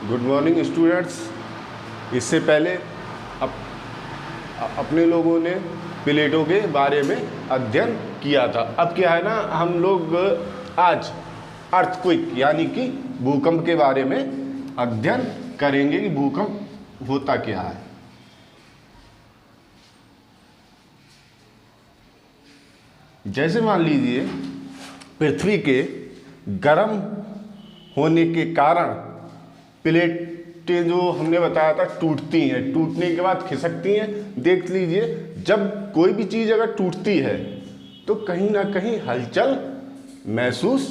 Good morning students. इससे पहले अपने लोगों ने प्लेटों के बारे में अध्ययन किया था। अब क्या है ना, हम लोग आज अर्थक्वेक यानी कि भूकंप के बारे में अध्ययन करेंगे कि भूकंप होता क्या है। जैसे मान लीजिए पृथ्वी के गर्म होने के कारण प्लेटें जो हमने बताया था टूटती हैं, टूटने के बाद खिसकती हैं। देख लीजिए, जब कोई भी चीज़ अगर टूटती है तो कहीं ना कहीं हलचल महसूस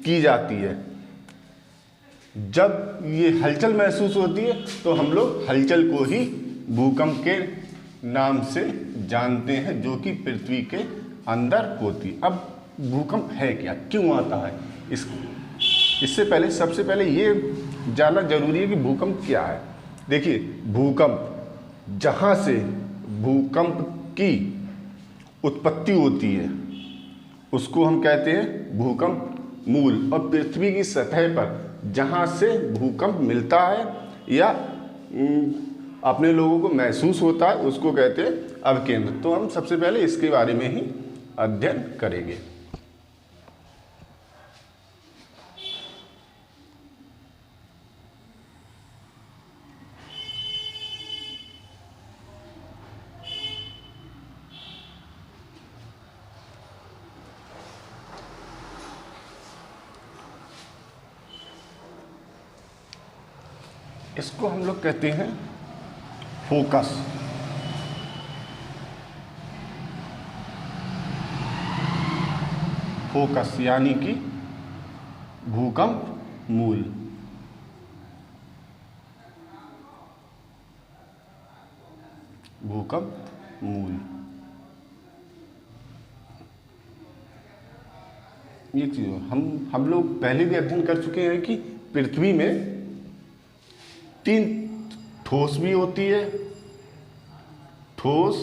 की जाती है। जब ये हलचल महसूस होती है तो हम लोग हलचल को ही भूकंप के नाम से जानते हैं, जो कि पृथ्वी के अंदर होती है। अब भूकंप है क्या, क्यों आता है, इससे पहले सबसे पहले ये जानना जरूरी है कि भूकंप क्या है। देखिए, भूकंप जहाँ से भूकंप की उत्पत्ति होती है उसको हम कहते हैं भूकंप मूल, और पृथ्वी की सतह पर जहाँ से भूकंप मिलता है या अपने लोगों को महसूस होता है उसको कहते हैं अवकेंद्र। तो हम सबसे पहले इसके बारे में ही अध्ययन करेंगे। इसको हम लोग कहते हैं फोकस। फोकस यानी कि भूकंप मूल। भूकंप मूल ये चीज हम लोग पहले भी अध्ययन कर चुके हैं कि पृथ्वी में 3 ठोस भी होती है, ठोस,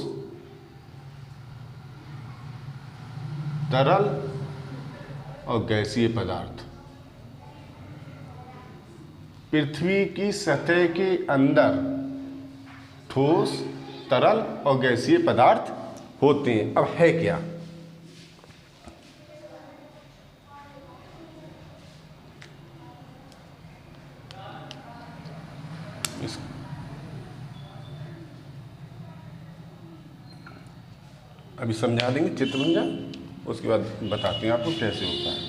तरल और गैसीय पदार्थ। पृथ्वी की सतह के अंदर ठोस, तरल और गैसीय पदार्थ होते हैं। अब है क्या, अभी समझा देंगे चित्र बन जाए, उसके बाद बताते हैं आपको कैसे होता है।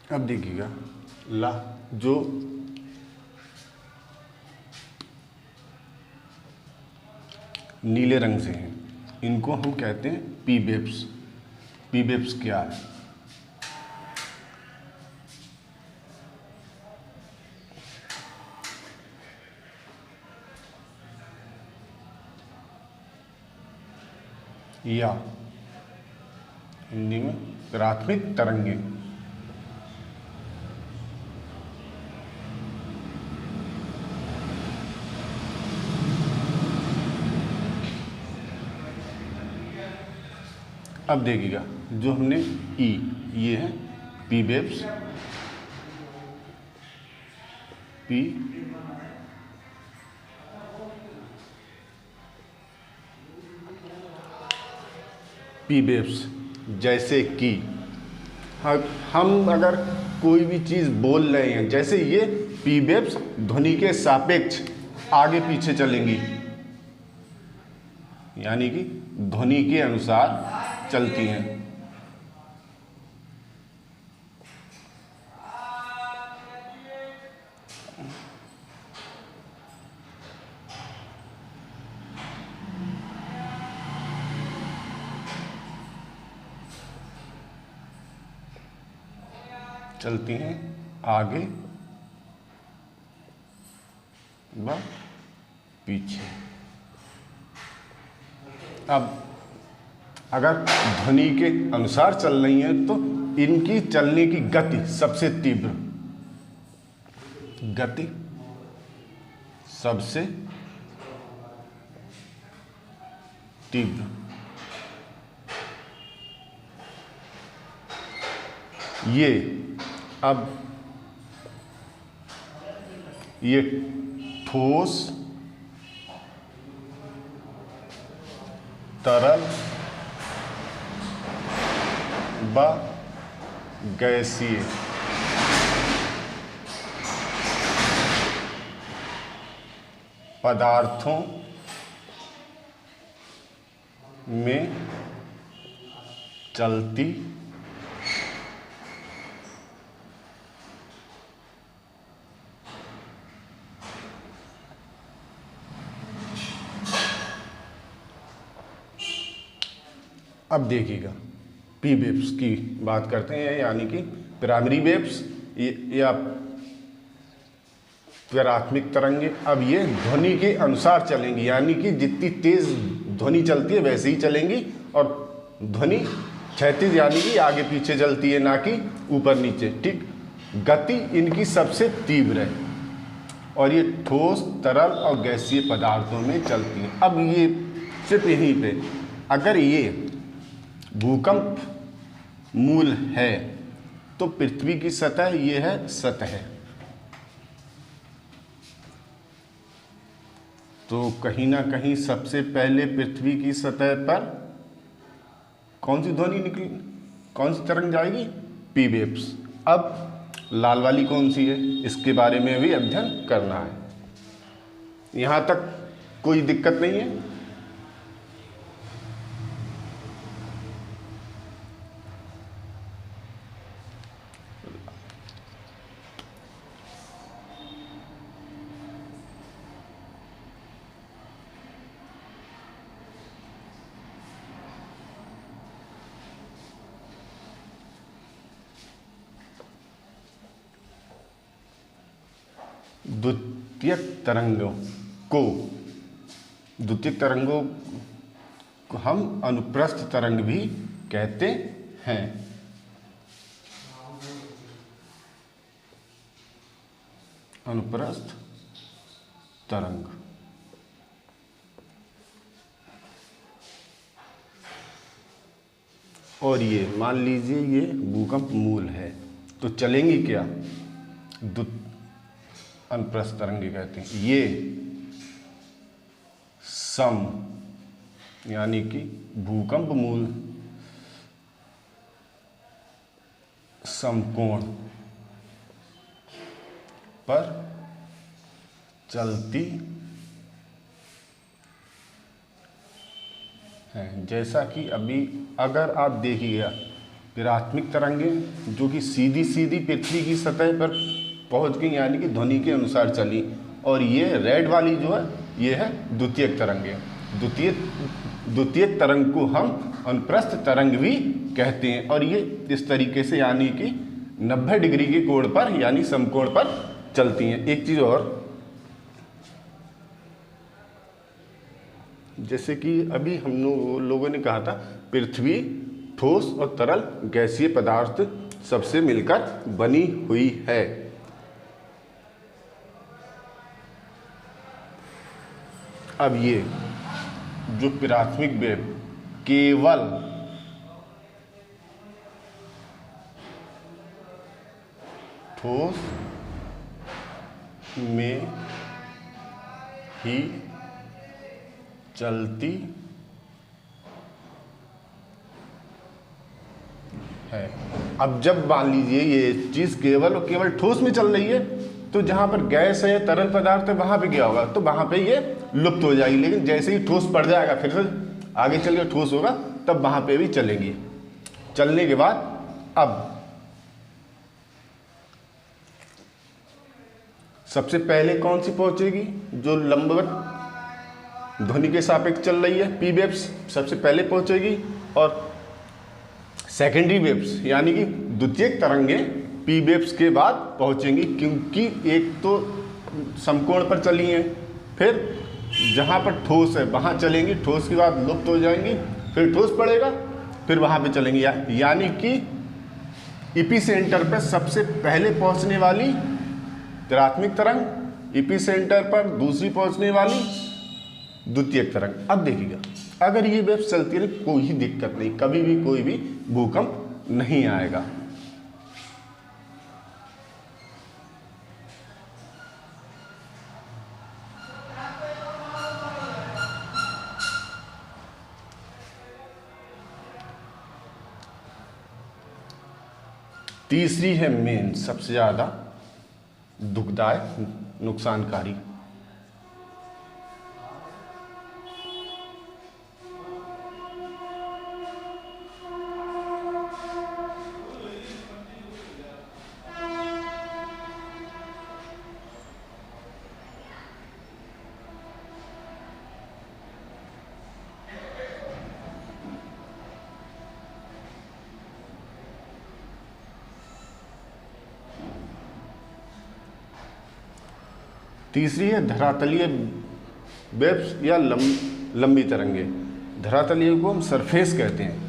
अब देखिएगा, जो नीले रंग से हैं इनको हम कहते हैं पीबेप्स। पीबेप्स क्या है, या हिंदी में प्राथमिक तरंगें। अब देखिएगा, जो हमने ये है पीबेप्स, पीबेप्स जैसे कि हम अगर कोई भी चीज़ बोल रहे हैं, जैसे ये पीबेप्स ध्वनि के सापेक्ष आगे पीछे चलेंगी, यानी कि ध्वनि के अनुसार चलती हैं। चलती हैं आगे व पीछे। अब अगर ध्वनि के अनुसार चल रही हैं तो इनकी चलने की गति सबसे तीव्र, गति सबसे तीव्र। ये अब ये ठोस, तरल व गैसीय पदार्थों में चलती अब देखिएगा पी वेव्स की बात करते हैं, यानी कि प्राइमरी वेव्स या प्राथमिक तरंगे। अब ये ध्वनि के अनुसार चलेंगी, यानी कि जितनी तेज ध्वनि चलती है वैसे ही चलेंगी, और ध्वनि क्षैतिज यानी कि आगे पीछे चलती है, ना कि ऊपर नीचे। ठीक, गति इनकी सबसे तीव्र है और ये ठोस, तरल और गैसीय पदार्थों में चलती है। अब ये सिर्फ यहीं पे, अगर ये भूकंप मूल है तो पृथ्वी की सतह ये है सतह, तो कहीं ना कहीं सबसे पहले पृथ्वी की सतह पर कौन सी ध्वनि निकली, कौन सी तरंग जाएगी? P waves. अब लाल वाली कौन सी है, इसके बारे में भी अध्ययन करना है। यहाँ तक कोई दिक्कत नहीं है? द्वितीयक तरंगों को हम अनुप्रस्थ तरंग भी कहते हैं। अनुप्रस्थ तरंग। और ये मान लीजिए ये भूकंप मूल है तो चलेंगी क्या? अनुप्रस्थ तरंगे कहते हैं। ये सम यानी कि भूकंप मूल समकोण पर चलती है। जैसा कि अभी अगर आप देखिएगा प्राथमिक तरंगे जो कि सीधी सीधी पृथ्वी की सतह पर पहुंच गई, यानी कि ध्वनि के अनुसार चली, और ये रेड वाली जो है ये है द्वितीयक तरंगे। द्वितीयक तरंग को हम अनुप्रस्थ तरंग भी कहते हैं, और ये इस तरीके से यानी कि 90 डिग्री के कोण पर यानी समकोण पर चलती हैं। एक चीज़ और, जैसे कि अभी हम लोगों ने कहा था पृथ्वी ठोस और तरल गैसीय पदार्थ सबसे मिलकर बनी हुई है। अब ये जो प्राथमिक वेव केवल ठोस में ही चलती है। अब जब मान लीजिए ये चीज़ केवल और केवल ठोस में चल रही है तो जहाँ पर गैस है, तरल पदार्थ है, वहाँ पे क्या होगा? तो वहाँ पे ये लुप्त हो जाएगी। लेकिन जैसे ही ठोस पड़ जाएगा, फिर से आगे चल के ठोस होगा, तब वहाँ पे भी चलेंगी। चलने के बाद अब सबसे पहले कौन सी पहुँचेगी? जो लंबवत ध्वनि के सापेक्ष चल रही है, पी वेव्स सबसे पहले पहुँचेगी, और सेकेंडरी वेव्स यानी कि द्वितीयक तरंगे पी वेव्स के बाद पहुंचेंगी, क्योंकि एक तो समकोण पर चली हैं, फिर जहां पर ठोस है वहां चलेंगी, ठोस के बाद लुप्त हो जाएंगी, फिर ठोस पड़ेगा, फिर वहां पे चलेंगी। यानी कि इपीसेंटर पर सबसे पहले पहुंचने वाली प्राथमिक तरंग, इपीसेंटर पर दूसरी पहुंचने वाली द्वितीयक तरंग। अब देखिएगा, अगर ये वेव चलती रही कोई दिक्कत नहीं, कभी भी कोई भी भूकंप नहीं आएगा। तीसरी है मेन, सबसे ज्यादा दुखदायक, नुकसानकारी। तीसरी है धरातलीय वेव्स या लंबी तरंगे। धरातलीय को हम सरफेस कहते हैं।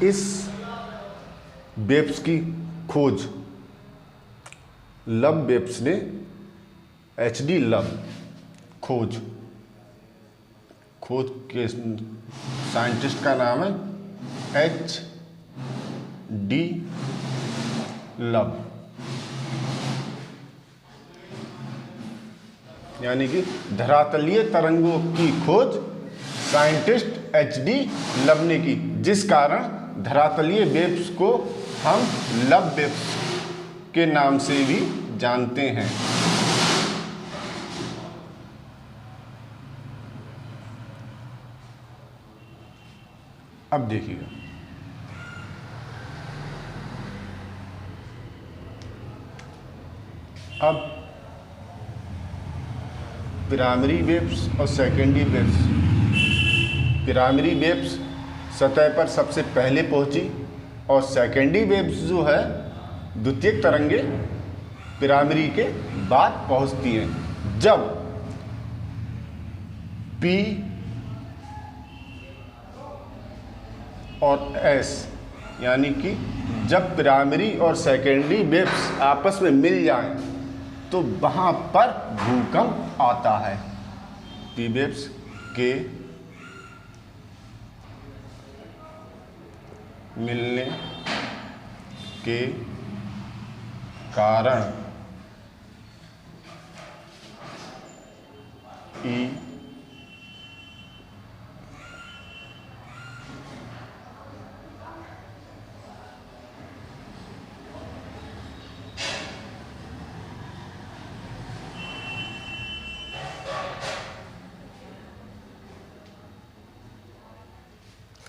इस वेव्स की खोज लब वेव्स ने, HD लब खोज के साइंटिस्ट का नाम है HD लब, यानी कि धरातलीय तरंगों की खोज साइंटिस्ट HD लब ने की, जिस कारण धरातलीय वेव्स को हम लब वेव्स के नाम से भी जानते हैं। अब देखिएगा, अब प्राइमरी वेव्स और सेकेंडरी वेव्स। प्राइमरी वेव्स सतह पर सबसे पहले पहुंची और सेकेंडरी वेव्स जो है, द्वितीयक तरंगे, प्राइमरी के बाद पहुंचती हैं। जब P और S, यानी कि जब प्राइमरी और सेकेंडरी वेव्स आपस में मिल जाएं तो वहां पर भूकंप आता है। P वेव्स के मिलने के कारण E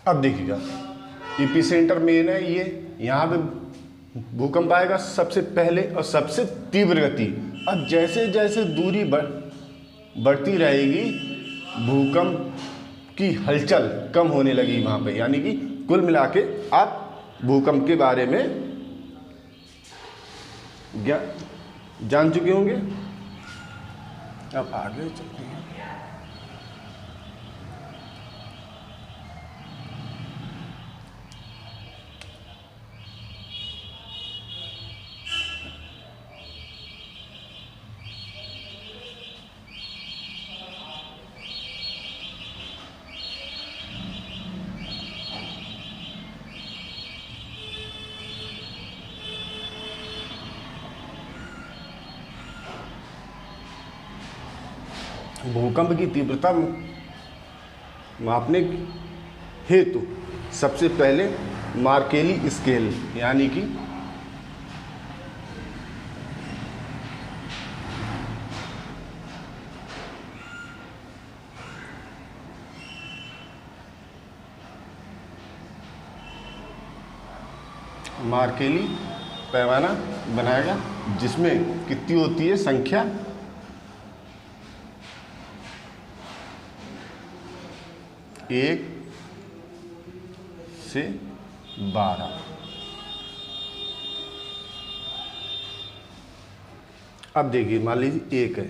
अब देखिएगा, एपिसेंटर मेन है ये, यहाँ पे भूकंप आएगा सबसे पहले और सबसे तीव्र गति। अब जैसे जैसे दूरी बढ़ती रहेगी, भूकंप की हलचल कम होने लगी वहाँ पे। यानी कि कुल मिला के आप भूकंप के बारे में जान चुके होंगे। अब आगे चलते हैं। भूकंप की तीव्रता मापने हेतु सबसे पहले मार्केली स्केल यानी कि मार्केली पैमाना बनाया गया, जिसमें कितनी होती है संख्या 1 से 12। अब देखिए, मान लीजिए 1 है,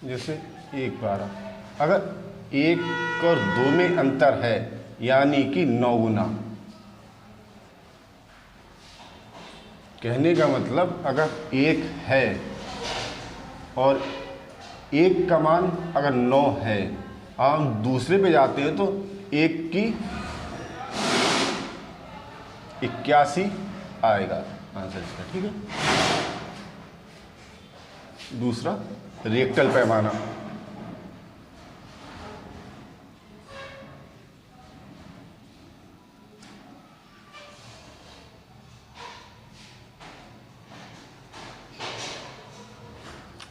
जैसे 1 12, अगर 1 और 2 में अंतर है यानी कि 9 गुना। कहने का मतलब अगर 1 है और 1 का मान अगर 9 है, हम दूसरे पे जाते हैं तो 1 की 81 आएगा आंसर इसका। ठीक है, दूसरा रेक्टल पैमाना।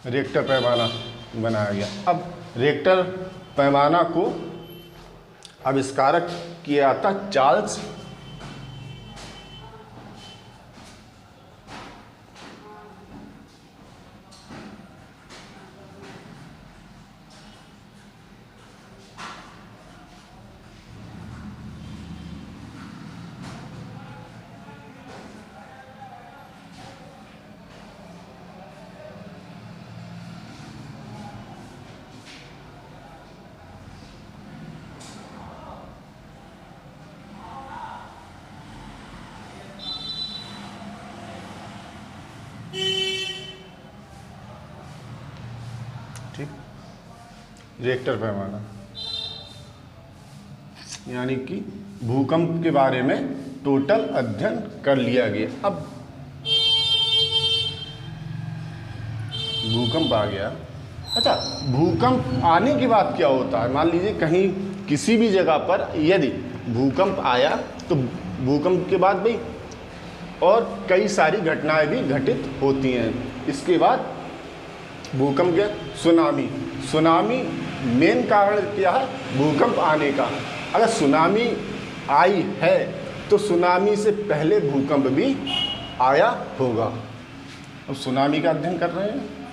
रेक्टर पैमाना बनाया गया। अब रेक्टर पैमाना को आविष्कारक किया था चार्ल्स रेक्टर पैमाना यानी कि भूकंप के बारे में टोटल अध्ययन कर लिया गया। अब भूकंप आ गया। अच्छा, भूकंप आने के बाद क्या होता है? मान लीजिए कहीं किसी भी जगह पर यदि भूकंप आया तो भूकंप के बाद भाई और कई सारी घटनाएं भी घटित होती हैं। इसके बाद भूकंप के सुनामी मेन कारण क्या है भूकंप आने का? अगर सुनामी आई है तो सुनामी से पहले भूकंप भी आया होगा। अब सुनामी का अध्ययन कर रहे हैं।